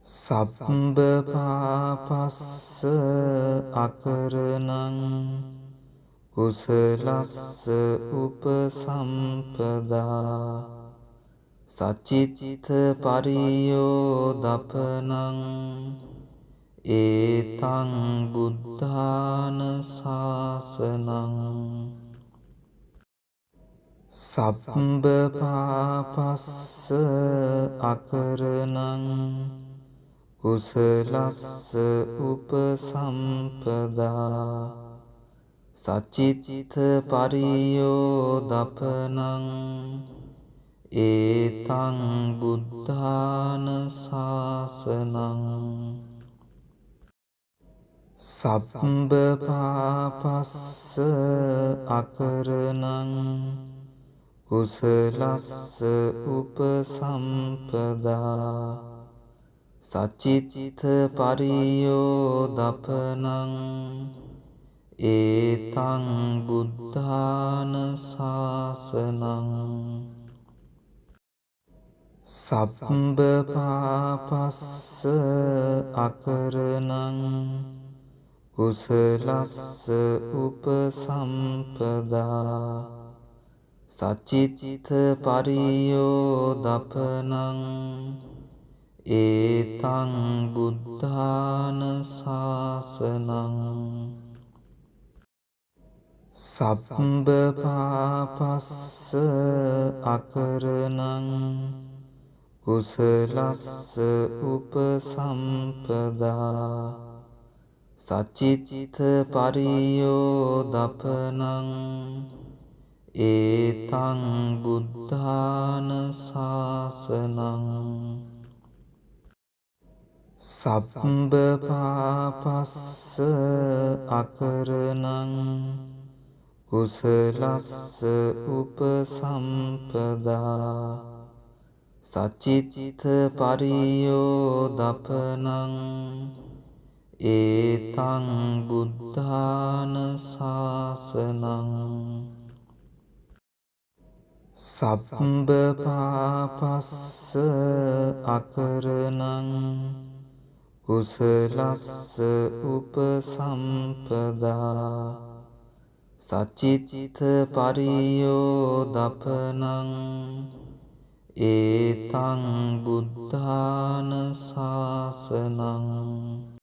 සබ්බ පාපස්ස අකරණං කුසලස්ස උපසම්පදා සචිත්ත පරියෝදපනං ඒතං බුද්ධාන ශාසනං. සබ්බ පාපස්ස අකරණං කුසලස්ස උපසම්පදා සචිත්ත පරියෝදපනං ඒතං බුද්ධාන ශාසනං. සබ්බ පාපස්ස අකරණං කුසලස්ස උපසම්පදා සචිත්ත පරියෝදපනං ඒතං බුද්ධාන ශාසනං. සබ්බ පාපස්ස අකරණං කුසලස්ස උපසම්පදා සචිත්ත පරියෝදපනං ඒතං බුද්ධාන ශාසනං. සබ්බ පාපස්ස අකරණං කුසලස්ස උපසම්පදා සචිත්ත පරියෝදපනං ඒතං බුද්ධාන ශාසනං. සබ්බ පාපස්ස අකරණං කුසලස්ස උපසම්පදා සචිත්ත පරියෝදපනං ඒතං බුද්ධාන ශාසනං. සබ්බ පාපස්ස අකරණං කුසලස්ස උපසම්පදා සචිත්ත පරියෝදපනං ඒතං බුද්ධාන ශාසනං.